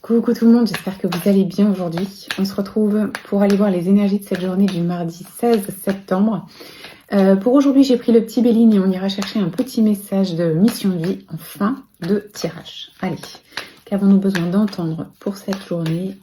Coucou tout le monde, j'espère que vous allez bien aujourd'hui. On se retrouve pour aller voir les énergies de cette journée du mardi 16 septembre. Pour aujourd'hui, j'ai pris le petit Béline et on ira chercher un petit message de mission de vie en fin de tirage. Allez, qu'avons-nous besoin d'entendre pour cette journée ?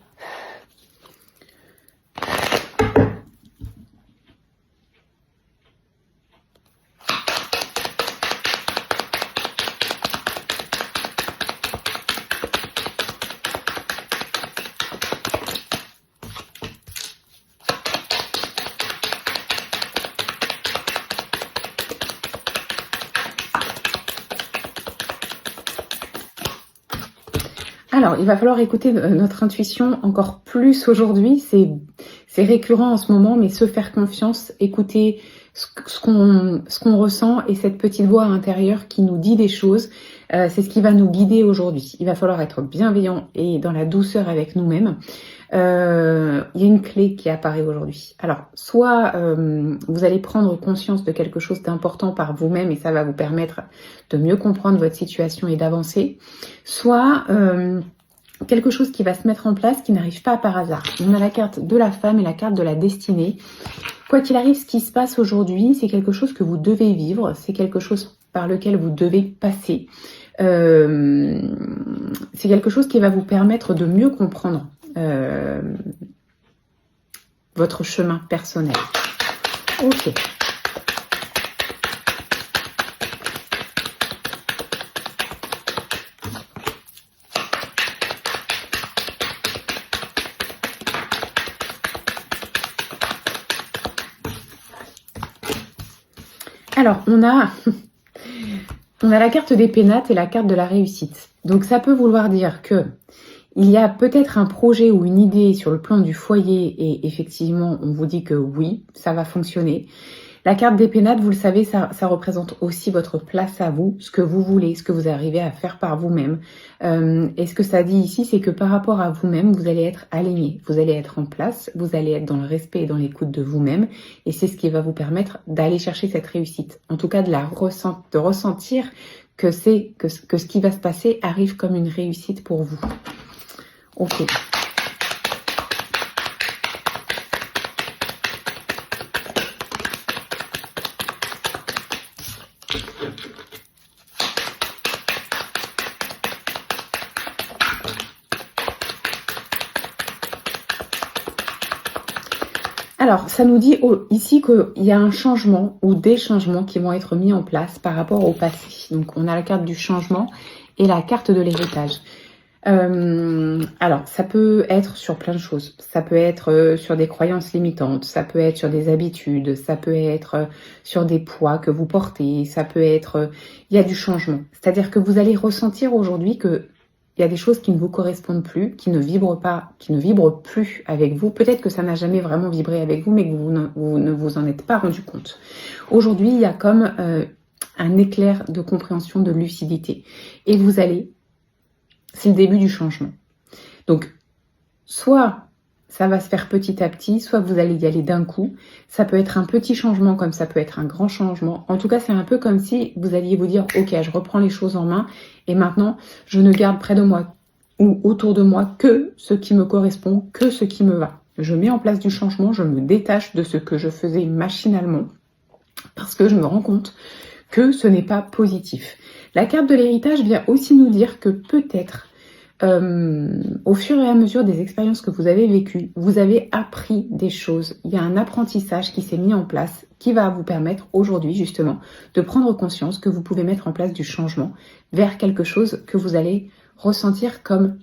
Alors, il va falloir écouter notre intuition encore plus aujourd'hui. C'est récurrent en ce moment, mais se faire confiance, écouter ce qu'on ressent et cette petite voix intérieure qui nous dit des choses, c'est ce qui va nous guider aujourd'hui. Il va falloir être bienveillant et dans la douceur avec nous-mêmes. Il y a une clé qui apparaît aujourd'hui. Alors, soit vous allez prendre conscience de quelque chose d'important par vous-même et ça va vous permettre de mieux comprendre votre situation et d'avancer, soit quelque chose qui va se mettre en place qui n'arrive pas par hasard. On a la carte de la femme et la carte de la destinée. Quoi qu'il arrive, ce qui se passe aujourd'hui, c'est quelque chose que vous devez vivre, c'est quelque chose par lequel vous devez passer. C'est quelque chose qui va vous permettre de mieux comprendre votre chemin personnel. Ok. Alors, on a la carte des pénates et la carte de la réussite. Donc, ça peut vouloir dire que il y a peut-être un projet ou une idée sur le plan du foyer et effectivement, on vous dit que oui, ça va fonctionner. La carte des pénates, vous le savez, ça représente aussi votre place à vous, ce que vous voulez, ce que vous arrivez à faire par vous-même. Et ce que ça dit ici, c'est que par rapport à vous-même, vous allez être aligné, vous allez être en place, vous allez être dans le respect et dans l'écoute de vous-même. Et c'est ce qui va vous permettre d'aller chercher cette réussite. En tout cas, de ressentir que ce qui va se passer arrive comme une réussite pour vous. Ok. Alors, ça nous dit ici qu'il y a un changement ou des changements qui vont être mis en place par rapport au passé. Donc, on a la carte du changement et la carte de l'héritage. Alors, ça peut être sur plein de choses. Ça peut être sur des croyances limitantes, ça peut être sur des habitudes, ça peut être sur des poids que vous portez, ça peut être... il y a du changement. C'est-à-dire que vous allez ressentir aujourd'hui que il y a des choses qui ne vous correspondent plus, qui ne vibrent pas, qui ne vibrent plus avec vous. Peut-être que ça n'a jamais vraiment vibré avec vous, mais que vous ne vous en êtes pas rendu compte. Aujourd'hui, il y a comme un éclair de compréhension, de lucidité. Et vous allez... c'est le début du changement. Donc, soit ça va se faire petit à petit, soit vous allez y aller d'un coup. Ça peut être un petit changement comme ça peut être un grand changement. En tout cas, c'est un peu comme si vous alliez vous dire « Ok, je reprends les choses en main et maintenant, je ne garde près de moi ou autour de moi que ce qui me correspond, que ce qui me va. Je mets en place du changement, je me détache de ce que je faisais machinalement parce que je me rends compte que ce n'est pas positif. » La carte de l'héritage vient aussi nous dire que peut-être, au fur et à mesure des expériences que vous avez vécues, vous avez appris des choses. Il y a un apprentissage qui s'est mis en place qui va vous permettre aujourd'hui justement de prendre conscience que vous pouvez mettre en place du changement vers quelque chose que vous allez ressentir comme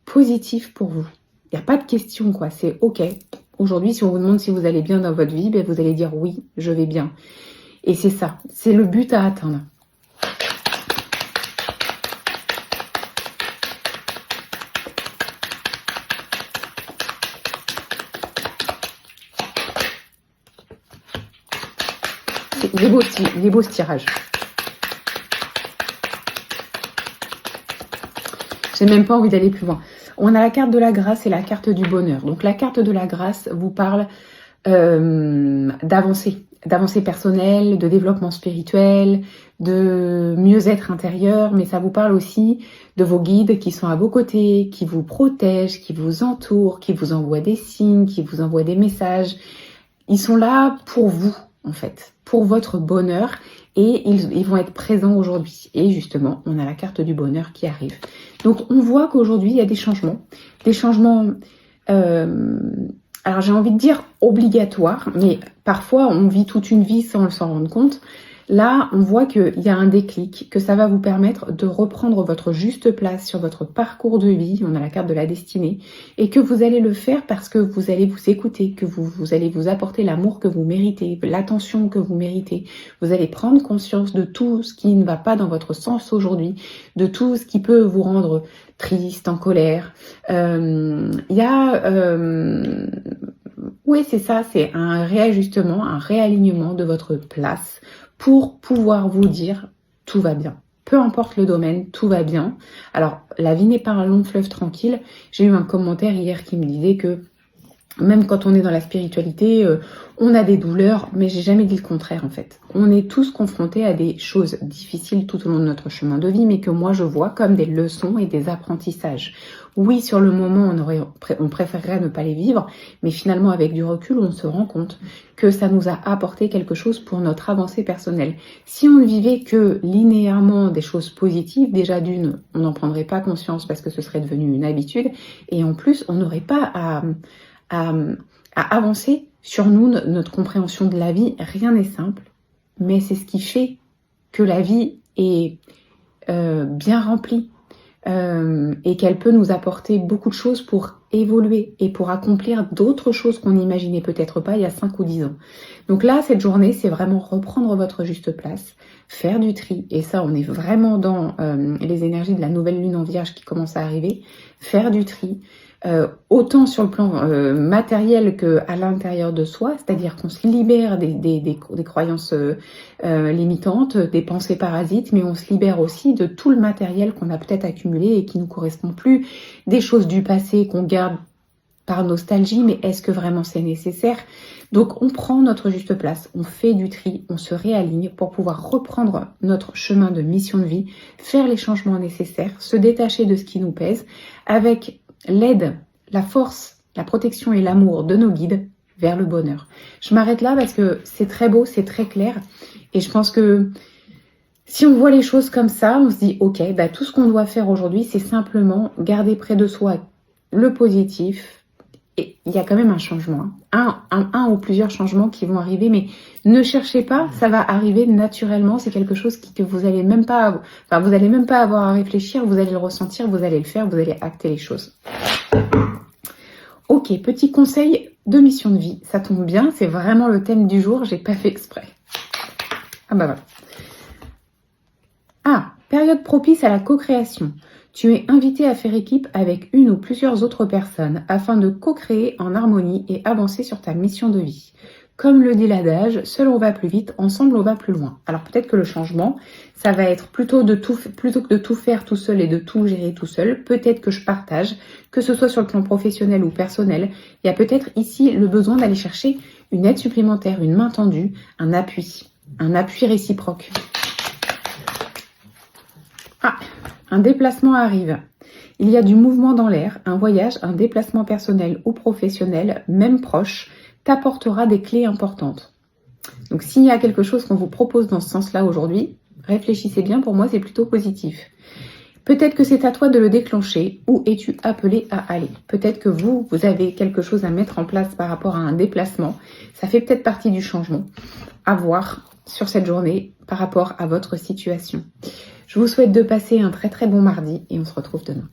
positif pour vous. Il n'y a pas de question quoi, c'est ok. Aujourd'hui, si on vous demande si vous allez bien dans votre vie, ben vous allez dire oui, je vais bien. Et c'est ça, c'est le but à atteindre. Il est beau ce tirage. J'ai même pas envie d'aller plus loin. On a la carte de la grâce et la carte du bonheur. Donc la carte de la grâce vous parle d'avancer. d'avancée personnelle, de développement spirituel, de mieux-être intérieur, mais ça vous parle aussi de vos guides qui sont à vos côtés, qui vous protègent, qui vous entourent, qui vous envoient des signes, qui vous envoient des messages. Ils sont là pour vous, en fait, pour votre bonheur, et ils vont être présents aujourd'hui. Et justement, on a la carte du bonheur qui arrive. Donc, on voit qu'aujourd'hui, il y a des changements. Des changements, alors j'ai envie de dire obligatoires, mais parfois, on vit toute une vie sans s'en rendre compte. Là, on voit qu'il y a un déclic, que ça va vous permettre de reprendre votre juste place sur votre parcours de vie, on a la carte de la destinée, et que vous allez le faire parce que vous allez vous écouter, que vous allez vous apporter l'amour que vous méritez, l'attention que vous méritez. Vous allez prendre conscience de tout ce qui ne va pas dans votre sens aujourd'hui, de tout ce qui peut vous rendre triste, en colère. Oui, c'est ça, c'est un réajustement, un réalignement de votre place, pour pouvoir vous dire tout va bien. Peu importe le domaine, tout va bien. Alors, la vie n'est pas un long fleuve tranquille. J'ai eu un commentaire hier qui me disait que même quand on est dans la spiritualité, on a des douleurs, mais j'ai jamais dit le contraire en fait. On est tous confrontés à des choses difficiles tout au long de notre chemin de vie, mais que moi je vois comme des leçons et des apprentissages. Oui, sur le moment, on préférerait ne pas les vivre, mais finalement avec du recul, on se rend compte que ça nous a apporté quelque chose pour notre avancée personnelle. Si on ne vivait que linéairement des choses positives, déjà d'une, on n'en prendrait pas conscience parce que ce serait devenu une habitude, et en plus, on n'aurait pas à avancer sur nous, notre compréhension de la vie. Rien n'est simple, mais c'est ce qui fait que la vie est bien remplie et qu'elle peut nous apporter beaucoup de choses pour évoluer et pour accomplir d'autres choses qu'on n'imaginait peut-être pas il y a 5 ou 10 ans. Donc là, cette journée, c'est vraiment reprendre votre juste place, faire du tri, et ça, on est vraiment dans les énergies de la nouvelle lune en Vierge qui commence à arriver, faire du tri, autant sur le plan matériel qu'à l'intérieur de soi, c'est-à-dire qu'on se libère des croyances limitantes, des pensées parasites, mais on se libère aussi de tout le matériel qu'on a peut-être accumulé et qui ne nous correspond plus, des choses du passé qu'on garde par nostalgie, mais est-ce que vraiment c'est nécessaire? Donc on prend notre juste place, on fait du tri, on se réaligne pour pouvoir reprendre notre chemin de mission de vie, faire les changements nécessaires, se détacher de ce qui nous pèse, avec l'aide, la force, la protection et l'amour de nos guides vers le bonheur. Je m'arrête là parce que c'est très beau, c'est très clair, et je pense que si on voit les choses comme ça, on se dit ok, bah, tout ce qu'on doit faire aujourd'hui, c'est simplement garder près de soi le positif. Et il y a quand même un changement, un ou plusieurs changements qui vont arriver, mais ne cherchez pas, ça va arriver naturellement. C'est quelque chose que vous allez même pas, vous allez même pas avoir à réfléchir, vous allez le ressentir, vous allez le faire, vous allez acter les choses. Ok, petit conseil de mission de vie, ça tombe bien, c'est vraiment le thème du jour, j'ai pas fait exprès. Ah bah voilà. Ah, période propice à la co-création. Tu es invité à faire équipe avec une ou plusieurs autres personnes afin de co-créer en harmonie et avancer sur ta mission de vie. Comme le dit l'adage, seul on va plus vite, ensemble on va plus loin. Alors peut-être que le changement, ça va être plutôt que de tout faire tout seul et de tout gérer tout seul, peut-être que je partage, que ce soit sur le plan professionnel ou personnel. Il y a peut-être ici le besoin d'aller chercher une aide supplémentaire, une main tendue, un appui réciproque. Ah, un déplacement arrive. Il y a du mouvement dans l'air, un voyage, un déplacement personnel ou professionnel, même proche, t'apportera des clés importantes. Donc s'il y a quelque chose qu'on vous propose dans ce sens-là aujourd'hui, réfléchissez bien, pour moi c'est plutôt positif. Peut-être que c'est à toi de le déclencher. Où es-tu appelé à aller? Peut-être que vous avez quelque chose à mettre en place par rapport à un déplacement. Ça fait peut-être partie du changement à voir sur cette journée par rapport à votre situation. Je vous souhaite de passer un très très bon mardi et on se retrouve demain.